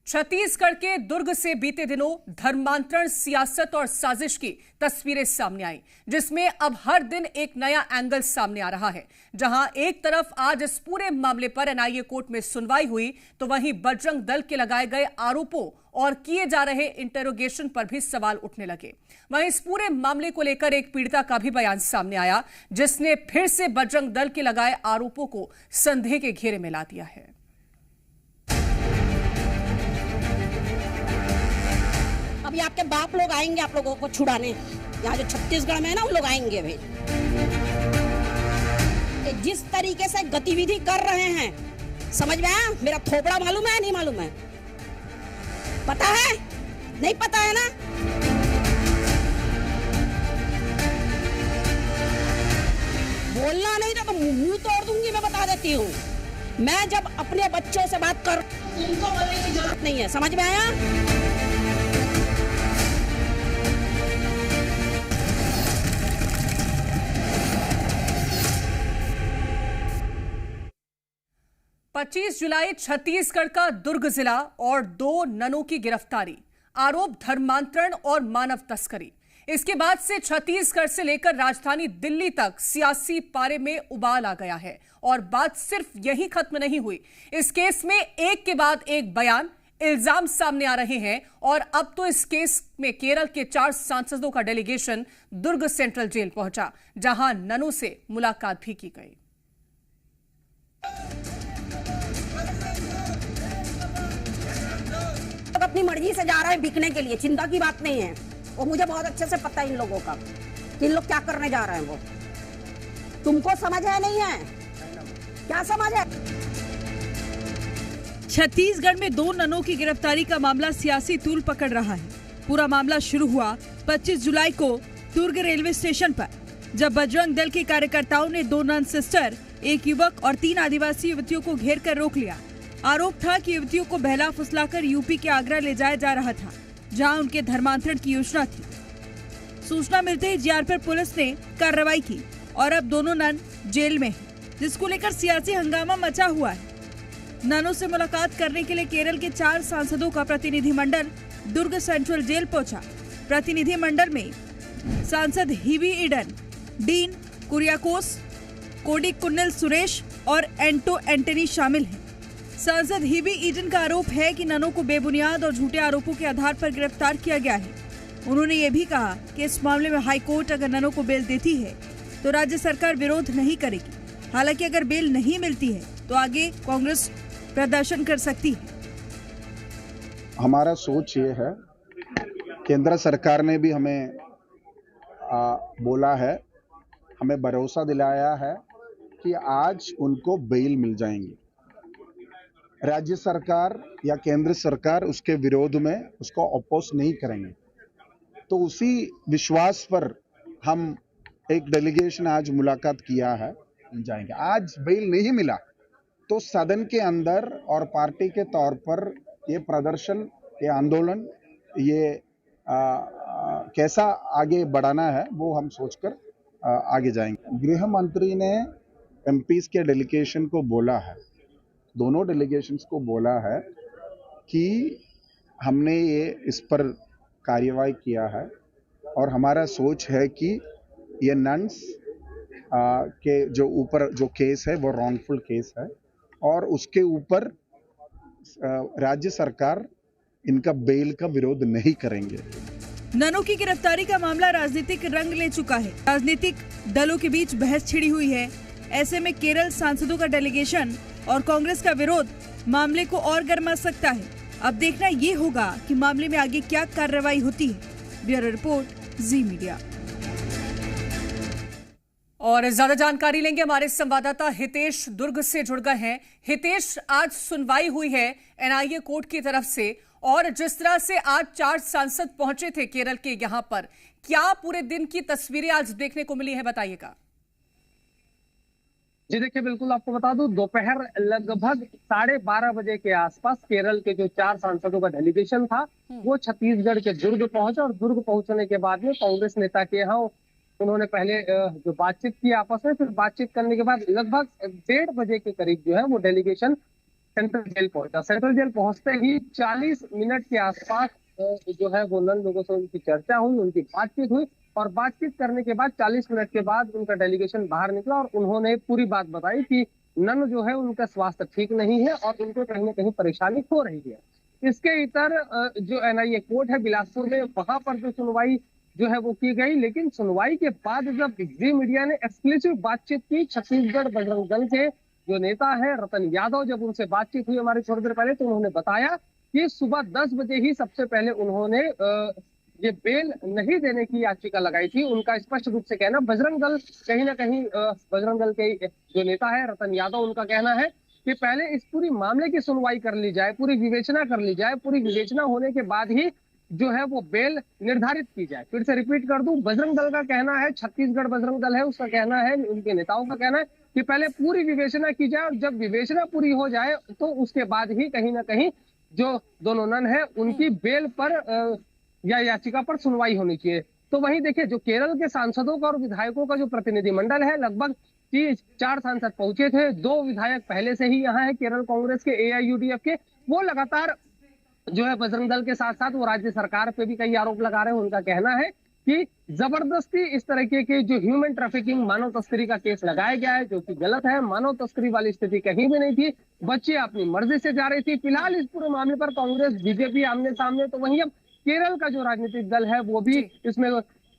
छत्तीसगढ़ के दुर्ग से बीते दिनों धर्मांतरण, सियासत और साजिश की तस्वीरें सामने आई, जिसमें अब हर दिन एक नया एंगल सामने आ रहा है। जहां एक तरफ आज इस पूरे मामले पर एनआईए कोर्ट में सुनवाई हुई, तो वहीं बजरंग दल के लगाए गए आरोपों और किए जा रहे इंटेरोगेशन पर भी सवाल उठने लगे। वहीं इस पूरे मामले को लेकर एक पीड़िता का भी बयान सामने आया, जिसने फिर से बजरंग दल के लगाए आरोपों को संदेह के घेरे में ला दिया है। अभी आपके बाप लोग आएंगे आप लोगों को छुड़ाने, यहाँ जो छत्तीसगढ़ में है ना, वो लोग आएंगे। अभी जिस तरीके से गतिविधि कर रहे हैं, समझ में आया? मेरा थोपड़ा मालूम है नहीं मालूम है? पता है नहीं पता है ना? बोलना नहीं था तो मुंह तोड़ दूंगी। मैं बता देती हूँ, मैं जब अपने बच्चों से बात कर, उनको बोलने की जरूरत नहीं है। समझ में आया? 25 जुलाई छत्तीसगढ़ का दुर्ग जिला और 2 ननों की गिरफ्तारी, आरोप धर्मांतरण और मानव तस्करी। इसके बाद से छत्तीसगढ़ से लेकर राजधानी दिल्ली तक सियासी पारे में उबाल आ गया है। और बात सिर्फ यही खत्म नहीं हुई, इस केस में एक के बाद एक बयान, इल्जाम सामने आ रहे हैं। और अब तो इस केस में केरल के 4 सांसदों का डेलीगेशन दुर्ग सेंट्रल जेल पहुंचा, जहां ननों से मुलाकात भी की गई। अपनी मर्जी से जा रहे हैं बिकने के लिए, चिंता की बात नहीं है। और मुझे बहुत अच्छे से पता है इन लोगों का कि इन लोग क्या करने जा रहे हैं। वो तुमको समझ है नहीं है? क्या समझ है? छत्तीसगढ़ में 2 ननों की गिरफ्तारी का मामला सियासी तूल पकड़ रहा है। पूरा मामला शुरू हुआ 25 जुलाई को दुर्ग रेलवे स्टेशन पर, जब बजरंग दल के कार्यकर्ताओं ने 2 नन सिस्टर, एक युवक और 3 आदिवासी युवतियों को घेर कर रोक लिया। आरोप था कि युवतियों को बहला फुसलाकर यूपी के आगरा ले जाया जा रहा था, जहां उनके धर्मांतरण की योजना थी। सूचना मिलते ही जीआर पर पुलिस ने कार्रवाई की और अब दोनों नन जेल में हैं, जिसको लेकर सियासी हंगामा मचा हुआ है। ननों से मुलाकात करने के लिए केरल के 4 सांसदों का प्रतिनिधिमंडल दुर्ग सेंट्रल जेल पहुंचा। प्रतिनिधिमंडल में सांसद हिवी ईडन, डीन कुरियाकोस, कोडी कुन्नल सुरेश और एंटो एंटनी शामिल हैं। सांसद हिबी ईडन का आरोप है कि ननों को बेबुनियाद और झूठे आरोपों के आधार पर गिरफ्तार किया गया है। उन्होंने ये भी कहा कि इस मामले में हाई कोर्ट अगर ननों को बेल देती है तो राज्य सरकार विरोध नहीं करेगी। हालांकि अगर बेल नहीं मिलती है तो आगे कांग्रेस प्रदर्शन कर सकती है। हमारा सोच ये है, केंद्र सरकार ने भी हमें बोला है, हमें भरोसा दिलाया है कि आज उनको बेल मिल जाएंगी। राज्य सरकार या केंद्र सरकार उसके विरोध में उसको अपोज नहीं करेंगे। तो उसी विश्वास पर हम एक डेलीगेशन आज मुलाकात किया है, जाएंगे। आज बेल नहीं मिला तो सदन के अंदर और पार्टी के तौर पर ये प्रदर्शन, ये आंदोलन, ये कैसा आगे बढ़ाना है वो हम सोचकर आगे जाएंगे। गृह मंत्री ने एमपीज के डेलीगेशन को बोला है, दोनों डेलीगेशंस को बोला है कि हमने ये इस पर कार्यवाही किया है और हमारा सोच है कि ये नन्स के जो ऊपर जो केस है वो रॉन्गफुल केस है और उसके ऊपर राज्य सरकार इनका बेल का विरोध नहीं करेंगे। ननों की गिरफ्तारी का मामला राजनीतिक रंग ले चुका है। राजनीतिक दलों के बीच बहस छिड़ी हुई है। ऐसे में केरल सांसदों का डेलीगेशन और कांग्रेस का विरोध मामले को और गर्मा सकता है। अब देखना ये होगा कि मामले में आगे क्या कार्रवाई होती है। ब्यूरो रिपोर्ट, जी मीडिया। और ज्यादा जानकारी लेंगे, हमारे संवाददाता हितेश दुर्ग से जुड़ गए हैं। हितेश, आज सुनवाई हुई है एनआईए कोर्ट की तरफ से, और जिस तरह से आज 4 सांसद पहुंचे थे केरल के यहां पर, क्या पूरे दिन की तस्वीरें आज देखने को मिली है, बताइएगा। जी देखिए, बिल्कुल आपको बता दूं, दोपहर लगभग 12:30 बजे के आसपास केरल के जो 4 सांसदों का डेलीगेशन था वो छत्तीसगढ़ के दुर्ग पहुंचा। और दुर्ग पहुंचने के बाद में कांग्रेस नेता के यहाँ उन्होंने पहले जो बातचीत की आपस में, फिर बातचीत करने के बाद लगभग 1:30 बजे के करीब जो है वो डेलीगेशन सेंट्रल जेल पहुंचा। सेंट्रल जेल पहुंचते ही 40 मिनट के आसपास जो है वो नन लोगों से उनकी चर्चा हुई, उनकी बातचीत हुई और बातचीत करने के बाद 40 मिनट के बाद उनका डेलीगेशन बाहर निकला और उन्होंने पूरी बात बताई कि नन जो है उनका स्वास्थ्य ठीक नहीं है और उनको कहीं ना कहीं परेशानी हो रही है। इसके इतर जो NIA कोर्ट है बिलासपुर में, वहां पर जो सुनवाई जो है वो की गई, लेकिन सुनवाई के बाद जब जी मीडिया ने एक्सक्लूसिव बातचीत की छत्तीसगढ़ बजरंग दल के जो नेता है रतन यादव, जब उनसे बातचीत हुई हमारी थोड़ी देर पहले, तो उन्होंने बताया कि सुबह 10 बजे ही सबसे पहले उन्होंने ये बेल नहीं देने की याचिका लगाई थी। उनका स्पष्ट रूप से कहना, बजरंग दल कहीं ना कहीं बजरंग दल के जो नेता है रतन यादव, उनका कहना है कि पहले इस पूरी मामले की सुनवाई कर ली जाए, पूरी विवेचना कर ली जाए, पूरी विवेचना होने के बाद ही जो है वो बेल निर्धारित की जाए। फिर से रिपीट कर दूं, बजरंग दल का कहना है, छत्तीसगढ़ बजरंग दल है उसका कहना है, उनके नेताओं का कहना है कि पहले पूरी विवेचना की जाए और जब विवेचना पूरी हो जाए तो उसके बाद ही कहीं ना कहीं जो दोनों नन है उनकी बेल पर या याचिका पर सुनवाई होनी चाहिए। तो वहीं देखिए, जो केरल के सांसदों का और विधायकों का जो प्रतिनिधिमंडल है, लगभग 4 सांसद पहुंचे थे। 2 विधायक पहले से ही यहाँ है केरल कांग्रेस के AIUDF के, वो लगातार जो है बजरंग दल के साथ साथ वो राज्य सरकार पे भी कई आरोप लगा रहे हैं। उनका कहना है कि जबरदस्ती इस तरीके के जो ह्यूमन ट्रैफिकिंग, मानव तस्करी का केस लगाया गया है, जो कि गलत है। मानव तस्करी वाली स्थिति कहीं भी नहीं थी, बच्चे अपनी मर्जी से जा रही थी। फिलहाल इस पूरे मामले पर कांग्रेस BJP आमने सामने, तो वहीं अब केरल का जो राजनीतिक दल है वो भी इसमें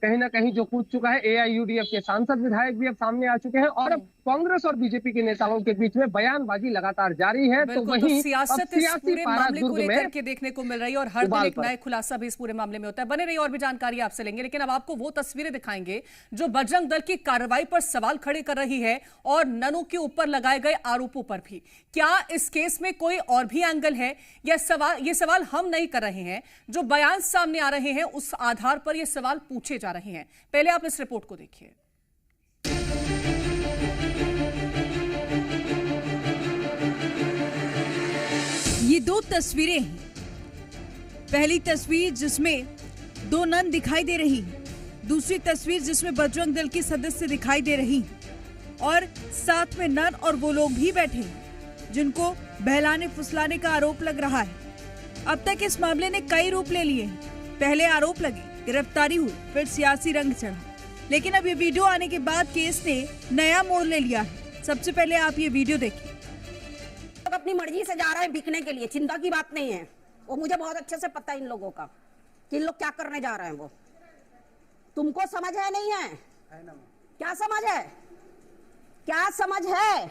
कहीं ना कहीं जो कूद चुका है। AIUDF के सांसद विधायक भी अब सामने आ चुके हैं और अब कांग्रेस और BJP के नेताओं के बीच में बयानबाजी लगातार जारी है। तो वहीं सियासत इस पूरे मामले को लेकर के देखने को मिल रही है और हर दिन एक नया खुलासा भी इस पूरे मामले में होता है। बने रहिए, और भी जानकारी आपसे लेंगे, लेकिन अब आपको वो तस्वीरें दिखाएंगे जो बजरंग दल की कार्रवाई पर सवाल खड़े कर रही है और ननों के ऊपर लगाए गए आरोपों पर भी। क्या इस केस में कोई और भी एंगल है या ये सवाल हम नहीं कर रहे हैं, जो बयान सामने आ रहे हैं उस आधार पर ये सवाल पूछे जा रहे हैं। पहले आप इस रिपोर्ट को देखिए। ये 2 तस्वीरें हैं। पहली तस्वीर जिसमें 2 नन दिखाई दे रही है, दूसरी तस्वीर जिसमें बजरंग दल की सदस्य दिखाई दे रही और साथ में नन और वो लोग भी बैठे हैं जिनको बहलाने फुसलाने का आरोप लग रहा है। अब तक इस मामले ने कई रूप ले लिए हैं। पहले आरोप लगे, गिरफ्तारी हुई, फिर सियासी रंग चढ़ा, लेकिन अब ये वीडियो आने के बाद केस ने नया मोड़ ले लिया है। सबसे पहले आप ये वीडियो देखिए। लोग अपनी मर्जी से जा रहे हैं बिकने के लिए, चिंता की बात नहीं है। वो मुझे बहुत अच्छे से पता है इन लोगों का कि इन लोग क्या करने जा रहे हैं। वो तुमको समझ है नहीं है? क्या समझ है? क्या समझ है?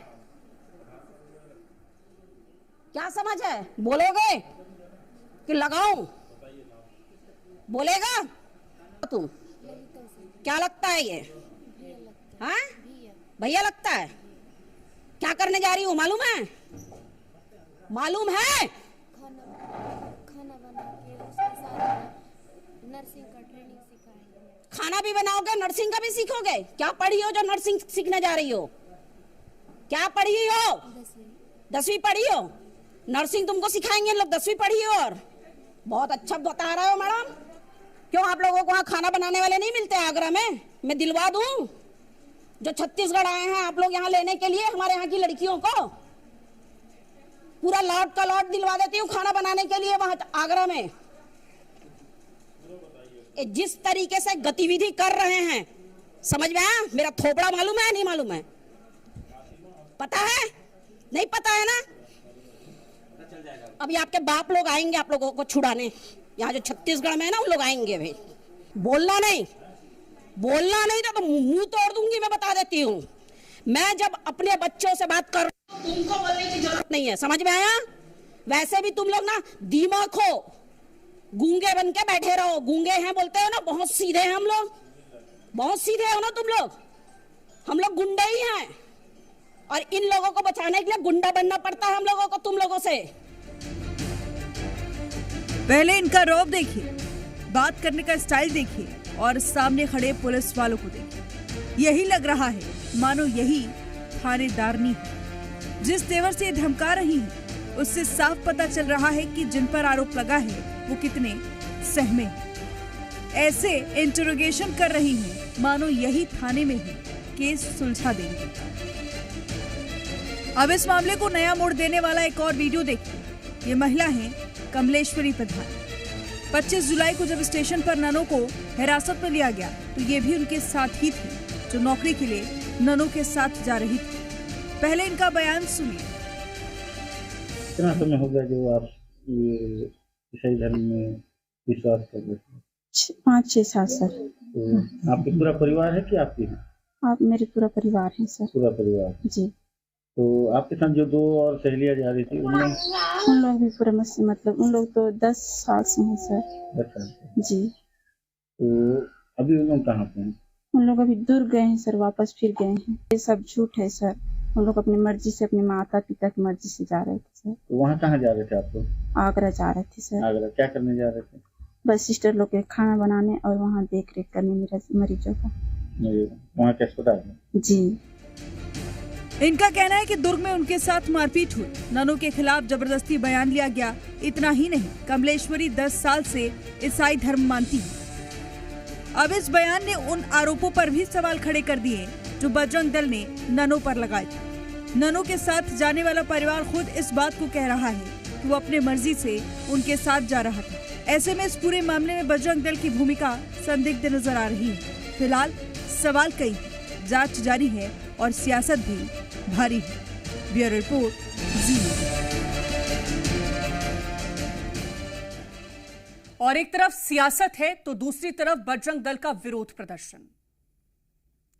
क्या समझ है? बोलोगे कि लगाऊं? बोलेगा तुम? क्या लगता है ये? हाँ, भैया लगता है। क्या करने जा रही हूँ मालूम है? मालूम है? खाना बना के उसके साथ नर्सिंग का ट्रेनिंग सिखाएंगे। खाना भी बनाओगे, नर्सिंग का भी सीखोगे? क्या पढ़ी हो जो नर्सिंग सीखने जा रही हो? क्या पढ़ी हो? 10वीं पढ़ी हो? नर्सिंग तुमको सिखाएंगे लोग, 10वीं पढ़ी हो। और बहुत अच्छा बता रहे हो मैडम। क्यों आप लोगों को वहाँ खाना बनाने वाले नहीं मिलते आगरा में? मैं दिलवा दूं। जो छत्तीसगढ़ आए हैं आप लोग यहाँ लेने के लिए, हमारे यहाँ की लड़कियों को पूरा लॉट का लॉट दिलवा देती हूँ खाना बनाने के लिए वहां आगरा में। जिस तरीके से गतिविधि कर रहे हैं, समझ में आया? मेरा थोपड़ा मालूम है नहीं मालूम है? पता है? नहीं पता है ना? अभी आपके बाप लोग आएंगे आप लोगों को छुड़ाने, यहाँ जो छत्तीसगढ़ में है ना, उन लोग आएंगे भाई। बोलना नहीं तो मुंह तोड़ दूंगी, मैं बता देती हूँ। मैं जब अपने बच्चों से बात कर रही हूँ, तुमको बोलने की जरूरत नहीं है, समझ में आया? वैसे भी तुम लोग ना दिमाग हो, गूंगे बन के बैठे रहो। गूंगे हैं बोलते हो ना, बहुत सीधे हैं हम लोग, बहुत सीधे हो ना तुम लोग। हम लोग गुंडे ही हैं और इन लोगों को बचाने के लिए गुंडा बनना पड़ता है हम लोगों को, तुम लोगों से। पहले इनका रौब देखिए, बात करने का स्टाइल देखिए और सामने खड़े पुलिस वालों को देखिए। यही लग रहा है मानो यही थानेदारनी है। जिस तेवर से ये धमका रही है उससे साफ पता चल रहा है कि जिन पर आरोप लगा है वो कितने सहमे हैं। ऐसे इंटरोगेशन कर रही है मानो यही थाने में ही केस सुलझा देंगे। अब इस मामले को नया मोड़ देने वाला एक और वीडियो देखिए। ये महिला है कमलेश्वरी प्रधान। 25 जुलाई को जब स्टेशन पर ननों को हिरासत में लिया गया तो ये भी उनके साथ ही थी, जो नौकरी के लिए ननों के साथ जा रही थी। पहले इनका बयान सुनिए। कितना समय हो गया जो आप ये ईसाई धर्म में विश्वास कर रहे थे? 5-6 साल सर। तो आपके पूरा परिवार है कि आपके हैं? आप मेरे पूरा परिवार है सर। पूरा परिवार जी। तो आपके साथ जो 2 और सहेलियां जा रही थी उन लोग भी पूरा मतलब उन लोग तो 10 साल से हैं सर। 10 साल से। जी। तो अभी उन लोग कहाँ पे हैं? उन लोग अभी दुर्ग गए हैं सर, वापस फिर गए हैं। ये सब झूठ है सर। उन लोग अपनी मर्जी से, अपने माता पिता की मर्जी से जा रहे थे सर। तो वहाँ कहाँ जा रहे थे आप लोग? आगरा जा रहे थे सर। आगरा क्या करने जा रहे थे? बस सिस्टर लोग के खाना बनाने और वहाँ देख रेख करने मरीजों का। वहाँ के अस्पताल में? जी। इनका कहना है कि दुर्ग में उनके साथ मारपीट हुई, ननों के खिलाफ जबरदस्ती बयान लिया गया। इतना ही नहीं, कमलेश्वरी 10 साल से ईसाई धर्म मानती है। अब इस बयान ने उन आरोपों पर भी सवाल खड़े कर दिए जो बजरंग दल ने ननों पर लगाए थे। ननों के साथ जाने वाला परिवार खुद इस बात को कह रहा है कि वो अपने मर्जी से उनके साथ जा रहा था। ऐसे में इस पूरे मामले में बजरंग दल की भूमिका संदिग्ध नजर आ रही है। फिलहाल सवाल कई हैं, जांच जारी है और सियासत भी भारी है। ब्यूरो रिपोर्ट, जी। और एक तरफ सियासत है तो दूसरी तरफ बजरंग दल का विरोध प्रदर्शन।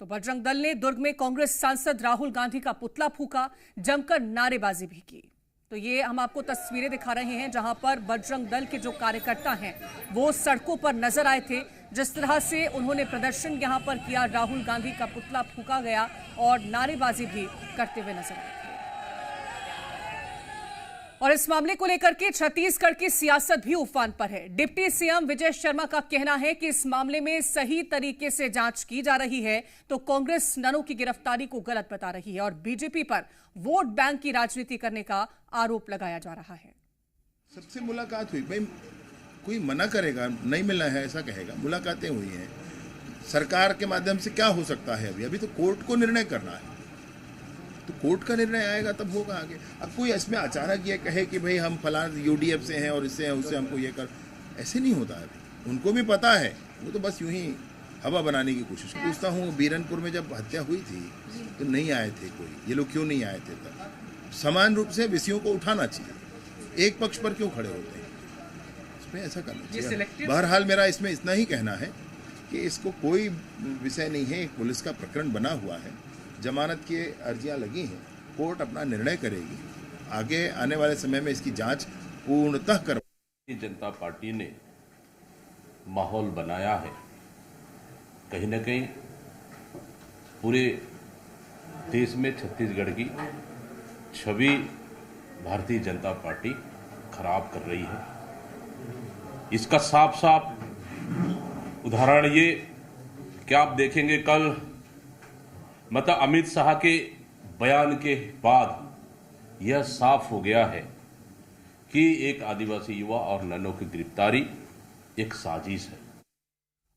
तो बजरंग दल ने दुर्ग में कांग्रेस सांसद राहुल गांधी का पुतला फूंका, जमकर नारेबाजी भी की। तो ये हम आपको तस्वीरें दिखा रहे हैं जहां पर बजरंग दल के जो कार्यकर्ता हैं वो सड़कों पर नजर आए थे। जिस तरह से उन्होंने प्रदर्शन यहां पर किया, राहुल गांधी का पुतला फूंका गया और नारेबाजी भी करते हुए नजर आए थे। और इस मामले को लेकर के छत्तीसगढ़ की सियासत भी उफान पर है। डिप्टी सीएम विजय शर्मा का कहना है कि इस मामले में सही तरीके से जांच की जा रही है, तो कांग्रेस ननों की गिरफ्तारी को गलत बता रही है और बीजेपी पर वोट बैंक की राजनीति करने का आरोप लगाया जा रहा है। सबसे मुलाकात हुई, भाई कोई मना करेगा नहीं मिलना है ऐसा कहेगा? मुलाकातें हुई हैं, सरकार के माध्यम से क्या हो सकता है? अभी तो कोर्ट को निर्णय करना है, तो कोर्ट का निर्णय आएगा तब होगा आगे। अब कोई इसमें अचानक ये कहे कि भाई हम फलां यूडीएफ से हैं और इससे हैं उससे हमको ये कर, ऐसे नहीं होता है। उनको भी पता है, वो तो बस यूं ही हवा बनाने की कोशिश। पूछता हूँ बीरनपुर में जब हत्या हुई थी तो नहीं आए थे कोई, ये लोग क्यों नहीं आए थे? तब समान रूप से विषयों को उठाना चाहिए, एक पक्ष पर क्यों खड़े होते हैं? इसमें ऐसा करना चाहिए। बहरहाल मेरा इसमें इतना ही कहना है कि इसको कोई विषय नहीं है, एक पुलिस का प्रकरण बना हुआ है, जमानत की अर्जियां लगी हैं, कोर्ट अपना निर्णय करेगी। आगे आने वाले समय में इसकी जांच पूर्णतः कर। भारतीय जनता पार्टी ने माहौल बनाया है, कहीं न कहीं पूरे देश में छत्तीसगढ़ की छवि भारतीय जनता पार्टी खराब कर रही है। इसका साफ साफ उदाहरण ये कि आप देखेंगे कल मतलब अमित शाह के बयान के बाद यह साफ हो गया है कि एक आदिवासी युवा और ननों की गिरफ्तारी एक साजिश है।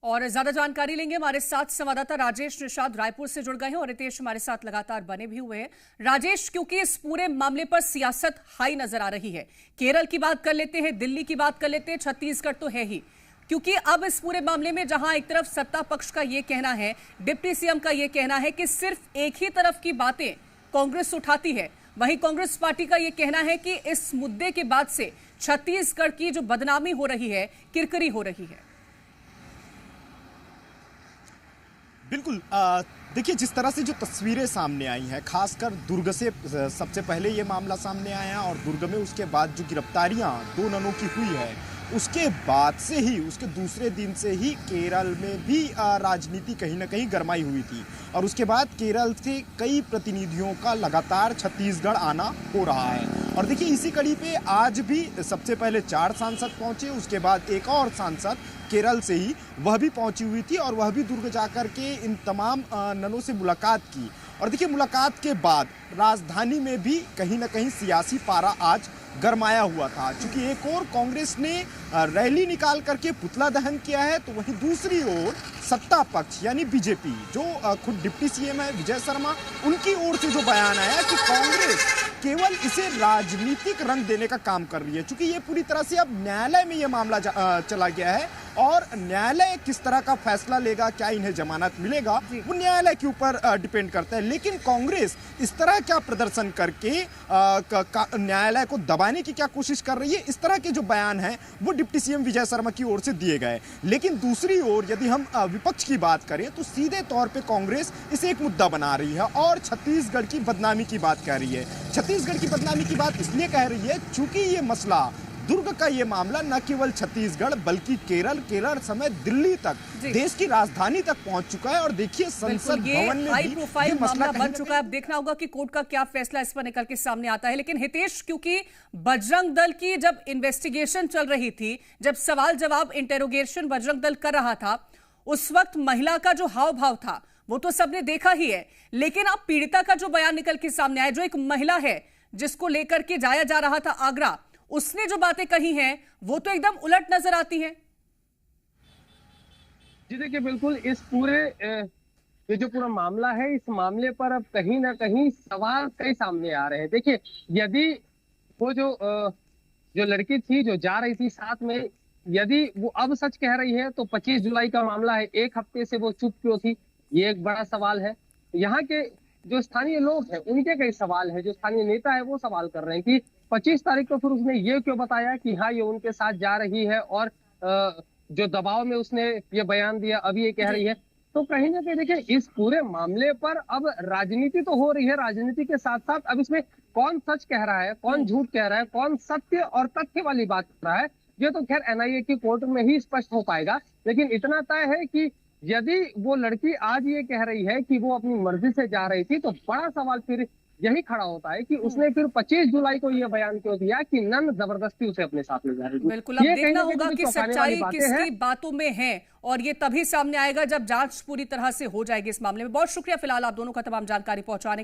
और ज्यादा जानकारी लेंगे, हमारे साथ संवाददाता राजेश निषाद रायपुर से जुड़ गए हैं और रितेश हमारे साथ लगातार बने भी हुए हैं। राजेश, क्योंकि इस पूरे मामले पर सियासत हाई नजर आ रही है, केरल की बात कर लेते हैं, दिल्ली की बात कर लेते हैं, छत्तीसगढ़ तो है ही, क्योंकि अब इस पूरे मामले में जहां एक तरफ सत्ता पक्ष का ये कहना है, डिप्टी सीएम का ये कहना है कि सिर्फ एक ही तरफ की बातें कांग्रेस उठाती है, वहीं कांग्रेस पार्टी का ये कहना है कि इस मुद्दे के बाद से छत्तीसगढ़ की जो बदनामी हो रही है, किरकिरी हो रही है। बिल्कुल, देखिए जिस तरह से जो तस्वीरें सामने आई हैं, खासकर दुर्ग से सबसे पहले ये मामला सामने आया और दुर्ग में उसके बाद जो गिरफ्तारियां 2 ननों की हुई है, उसके बाद से ही उसके दूसरे दिन से ही केरल में भी राजनीति कहीं ना कहीं गरमाई हुई थी और उसके बाद केरल से कई प्रतिनिधियों का लगातार छत्तीसगढ़ आना हो रहा है। और देखिए इसी कड़ी पे आज भी सबसे पहले 4 सांसद पहुंचे, उसके बाद एक और सांसद केरल से ही वह भी पहुंची हुई थी और वह भी दुर्ग जाकर के इन तमाम ननों से मुलाकात की और देखिए, मुलाकात के बाद राजधानी में भी कहीं ना कहीं सियासी पारा आज गरमाया हुआ था, क्योंकि एक और कांग्रेस ने रैली निकाल करके पुतला दहन किया है, तो वहीं दूसरी ओर सत्ता पक्ष यानी बीजेपी, जो खुद डिप्टी सीएम है विजय शर्मा, उनकी ओर से जो बयान आया कि कांग्रेस केवल इसे राजनीतिक रंग देने का काम कर रही है, क्योंकि ये पूरी तरह से अब न्यायालय में ये मामला चला गया है और न्यायालय किस तरह का फैसला लेगा, क्या इन्हें जमानत मिलेगा, वो न्यायालय के ऊपर डिपेंड करता है। लेकिन कांग्रेस इस तरह का प्रदर्शन करके न्यायालय को दबाने की क्या कोशिश कर रही है, इस तरह के जो बयान हैं वो डिप्टी सीएम विजय शर्मा की ओर से दिए गए। लेकिन दूसरी ओर यदि हम विपक्ष की बात करें तो सीधे तौर पे कांग्रेस इसे एक मुद्दा बना रही है और छत्तीसगढ़ की बदनामी की बात कह रही है। छत्तीसगढ़ की बदनामी की बात इसलिए कह रही है क्योंकि ये मसला, दुर्ग का ये मामला न केवल छत्तीसगढ़ बल्कि केरल समेत दिल्ली तक, देश की राजधानी तक पहुंच चुका है। और देखिए, संसद भवन में हाई प्रोफाइल मामला बन चुका है। अब देखना होगा कि कोर्ट का क्या फैसला इस पर निकल के सामने आता है। लेकिन हितेश, क्योंकि बजरंग दल की जब इन्वेस्टिगेशन चल रही थी, जब सवाल जवाब इंटेरोगेशन बजरंग दल कर रहा था, उस वक्त महिला का जो हाव भाव था वो तो सबने देखा ही है। लेकिन अब पीड़िता का जो बयान निकल के सामने आया, जो एक महिला है जिसको लेकर के जाया जा रहा था आगरा, उसने जो बातें कही हैं वो तो एकदम उलट नजर आती हैं। जी देखिए, बिल्कुल इस पूरे ये जो पूरा मामला है, इस मामले पर अब कहीं ना कहीं सवाल कई सामने आ रहे हैं। देखिए, यदि वो जो लड़की थी जो जा रही थी साथ में, यदि वो अब सच कह रही है तो 25 जुलाई का मामला है, एक हफ्ते से वो चुप क्यों थी, ये एक बड़ा सवाल है। यहाँ के जो स्थानीय लोग हैं उनके कई सवाल है, जो स्थानीय नेता है वो सवाल कर रहे हैं कि 25 तारीख को फिर उसने ये क्यों बताया कि हाँ ये उनके साथ जा रही है, और जो दबाव में उसने ये बयान दिया अब ये कह रही है। तो कहीं ना कहीं देखिए, इस पूरे मामले पर अब राजनीति तो हो रही है, राजनीति के साथ साथ अब इसमें कौन सच कह रहा है, कौन झूठ कह रहा है, कौन सत्य और तथ्य वाली बात कर रहा है, ये तो खैर एनआईए की कोर्ट में ही स्पष्ट हो पाएगा। लेकिन इतना तय है कि यदि वो लड़की आज ये कह रही है कि वो अपनी मर्जी से जा रही थी, तो बड़ा सवाल फिर यही खड़ा होता है कि उसने फिर 25 जुलाई को ये बयान क्यों दिया कि नन जबरदस्ती उसे अपने साथ ले जा रही थी। बिल्कुल, अब देखना होगा कि सच्चाई किसकी बातों में है, और ये तभी सामने आएगा जब जांच पूरी तरह से हो जाएगी इस मामले में। बहुत शुक्रिया फिलहाल आप दोनों का तमाम जानकारी पहुंचाने